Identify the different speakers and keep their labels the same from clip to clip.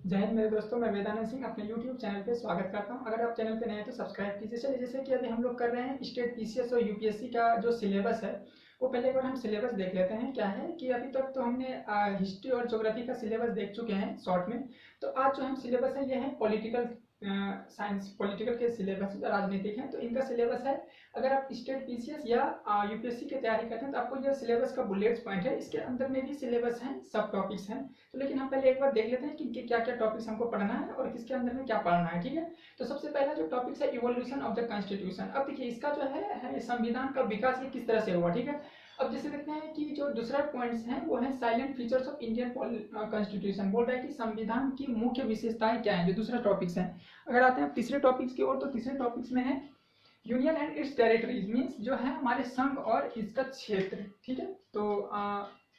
Speaker 1: जय हिंद मेरे दोस्तों, मैं वेदानंद सिंह अपने YouTube चैनल पे स्वागत करता हूं। अगर आप चैनल पे नए हैं तो सब्सक्राइब कीजिए। चलिए, जैसे कि अभी हम लोग कर रहे हैं स्टेट पीसीएस और यूपीएससी का जो सिलेबस है, वो पहले एक बार हम सिलेबस देख लेते हैं। क्या है कि अभी तक तो हमने हिस्ट्री और ज्योग्राफी का सिलेबस देख चुके हैं शॉर्ट में। तो आज जो हम सिलेबस है ये है पॉलिटिकल साइंस, पॉलिटिकल के सिलेबस राजनीतिक हैं, तो इनका सिलेबस है। अगर आप स्टेट पीसीएस या यूपीएससी की तैयारी करते हैं तो आपको यह सिलेबस का बुलेट्स पॉइंट है, इसके अंदर में भी सिलेबस है, सब टॉपिक्स हैं। तो लेकिन हम पहले एक बार देख लेते हैं कि इनके क्या क्या टॉपिक्स हमको पढ़ना है और किसके अंदर में क्या पढ़ना है। ठीक है, तो सबसे पहला जो टॉपिक्स है इवोल्यूशन ऑफ द कॉन्स्टिट्यूशन। अब देखिए इसका जो है संविधान का विकास ये किस तरह से हुआ। ठीक है, अब जैसे देखते हैं कि जो दूसरा पॉइंट्स हैं वो है salient features of Indian constitution. बोल रहा है कि संविधान की मुख्य विशेषताएं क्या हैं, जो दूसरा टॉपिक्स है। अगर आते हैं तीसरे टॉपिक्स की ओर, तो तीसरे टॉपिक्स में है union and it's territories, means जो है हमारे संघ और इसका क्षेत्र। ठीक है, तो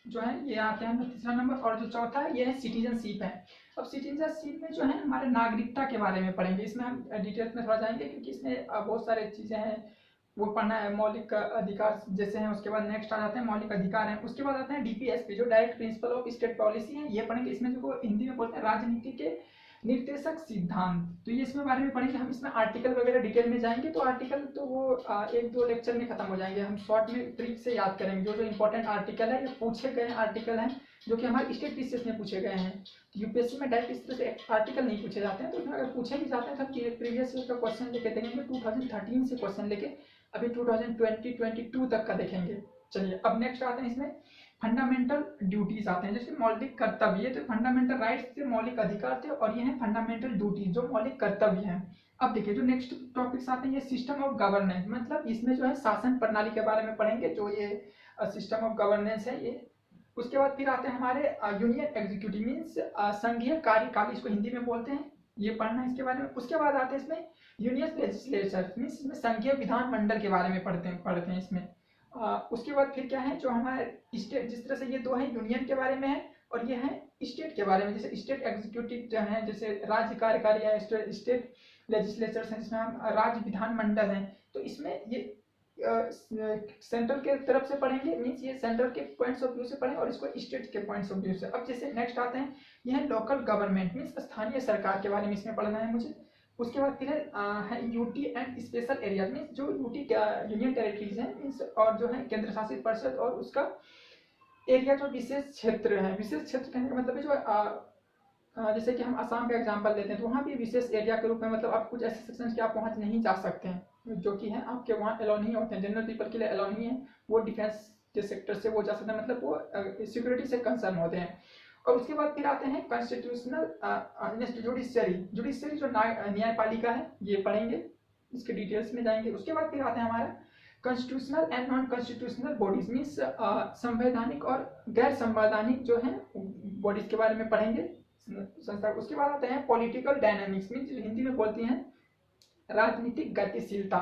Speaker 1: जो है ये आते हैं तीसरा नंबर। और जो चौथा है ये है सिटीजनशिप है। अब सिटीजनशिप में जो है हमारे नागरिकता के बारे में पढ़ेंगे। इसमें हम डिटेल्स में थोड़ा जाएंगे क्योंकि इसमें बहुत सारे चीजें हैं वो पढ़ना है। मौलिक अधिकार जैसे हैं, उसके बाद नेक्स्ट आ जाते हैं मौलिक अधिकार हैं, उसके बाद आते हैं डीपीएसपी जो direct principle of state policy है, ये पढ़ेंगे। इसमें जो हिंदी में बोलते हैं राजनीति के निर्देशक सिद्धांत, तो ये इसमें बारे में पढ़ेंगे हम। इसमें आर्टिकल वगैरह डिटेल में जाएंगे, तो आर्टिकल तो वो एक दो लेक्चर में खत्म हो जाएंगे। हम शॉर्ट में ट्रिक से याद करेंगे जो जो इंपॉर्टेंट आर्टिकल है, ये पूछे गए आर्टिकल हैं जो कि हमारे स्टेट पीसीएस में पूछे गए हैं। यूपीएससी में डायरेक्ट इस तरह से आर्टिकल नहीं पूछे जाते हैं, तो उसमें अगर पूछे भी जाते हैं तो प्रीवियस ईयर का क्वेश्चन लेके देखेंगे, 2013 से क्वेश्चन लेके अभी 2020-22 तक का देखेंगे। चलिए, अब नेक्स्ट आते हैं इसमें फंडामेंटल ड्यूटीज आते हैं, जैसे मौलिक कर्तव्य। तो फंडामेंटल राइट्स थे, मौलिक अधिकार थे, और ये है फंडामेंटल ड्यूटीज जो मौलिक कर्तव्य हैं। अब देखिए जो नेक्स्ट टॉपिक्स आते हैं ये सिस्टम ऑफ गवर्नेंस, मतलब इसमें जो है शासन प्रणाली के बारे में पढ़ेंगे, जो ये सिस्टम ऑफ गवर्नेंस है ये। उसके बाद फिर आते हैं हमारे यूनियन एग्जीक्यूटिव, मीन्स संघीय कार्यकाल, इसको हिंदी में बोलते हैं, ये पढ़ना है इसके बारे में। उसके बाद आते हैं इसमें यूनियन लेजिस्लेचर, मीन्स इसमें संघीय विधानमंडल के बारे में पढ़ते हैं इसमें। उसके बाद फिर क्या है जो हमारे स्टेट, जिस तरह से ये दो है यूनियन के बारे में है और ये है स्टेट के बारे में, जैसे स्टेट एग्जीक्यूटिव जो है, जैसे राज्य कार्यकारी है, स्टेट लेजिस्लेचर है जिसमें हम राज्य विधानमंडल है। तो इसमें ये सेंट्रल के तरफ से पढ़ेंगे, मीन्स ये सेंट्रल के पॉइंट्स ऑफ व्यू से पढ़ेंगे और इसको स्टेट के पॉइंट्स ऑफ व्यू से। अब जैसे नेक्स्ट आते हैं ये है लोकल गवर्नमेंट, मीन्स स्थानीय सरकार के बारे में इसमें पढ़ना है मुझे। उसके बाद फिर है UT and special area, means जो यूटी यूनियन टेरिटरीज है मीन्स, और जो है केंद्र शासित परिषद और उसका एरिया जो विशेष क्षेत्र है। विशेष क्षेत्र कहने का मतलब है जो जैसे कि हम असम का एग्जांपल लेते हैं तो वहाँ भी विशेष एरिया के रूप में, मतलब आप कुछ ऐसे सेक्शन के आप पहुँच नहीं जा सकते हैं जो कि है आपके वहाँ अलाउ नहीं होते हैं, जनरल पीपल के लिए अलाउ नहीं है। वो डिफेंस के सेक्टर से वो जा सकते हैं, मतलब वो सिक्योरिटी से कंसर्न होते हैं। और उसके बाद फिर आते हैं कॉन्स्टिट्यूशनल जुडिशियरी, जुडिशियरी जो न्यायपालिका है, ये पढ़ेंगे, इसके डिटेल्स में जाएंगे। उसके बाद फिर आते हैं हमारा constitutional and non constitutional bodies, means संवैधानिक और गैर संवैधानिक जो है बॉडीज के बारे में पढ़ेंगे, संस्था। उसके बाद आते हैं पॉलिटिकल डायनामिक्स, मीन्स हिंदी में बोलती हैं राजनीतिक गतिशीलता,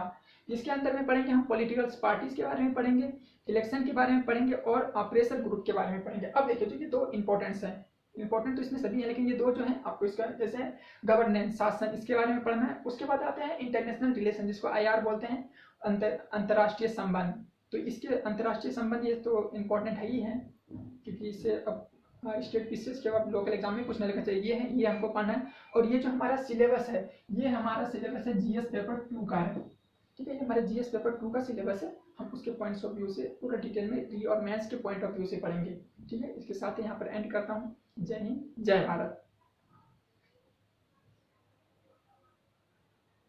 Speaker 1: जिसके अंदर में पढ़ेंगे हम पॉलिटिकल पार्टीज के बारे में पढ़ेंगे, इलेक्शन के बारे में पढ़ेंगे और प्रेशर ग्रुप के बारे में पढ़ेंगे। अब देखिए तो ये दो इंपॉर्टेंट्स हैं, इंपॉर्टेंट तो इसमें सभी है लेकिन ये दो जो है आपको इसका जैसे गवर्नेंस, शासन, इसके बारे में पढ़ना है। उसके बाद आते हैं इंटरनेशनल रिलेशन, जिसको आईआर बोलते हैं, अंतर्राष्ट्रीय संबंध। तो इसके अंतर्राष्ट्रीय संबंध ये तो इम्पोर्टेंट है ही है, क्योंकि इससे अब स्टेट पीसीएस के बाद लोकल एग्जाम में कुछ नहीं लिखना चाहिए, ये है, ये हमको पढ़ना है। और ये जो हमारा सिलेबस है, ये हमारा सिलेबस है जीएस पेपर 2 का है। ठीक है, ये हमारे जीएस पेपर 2 का सिलेबस है, हम उसके पॉइंट्स ऑफ व्यू से पूरा डिटेल में री और मैथ्स के पॉइंट ऑफ व्यू से पढ़ेंगे। ठीक है, इसके साथ ही यहाँ पर एंड करता हूँ। जय हिंद, जय भारत।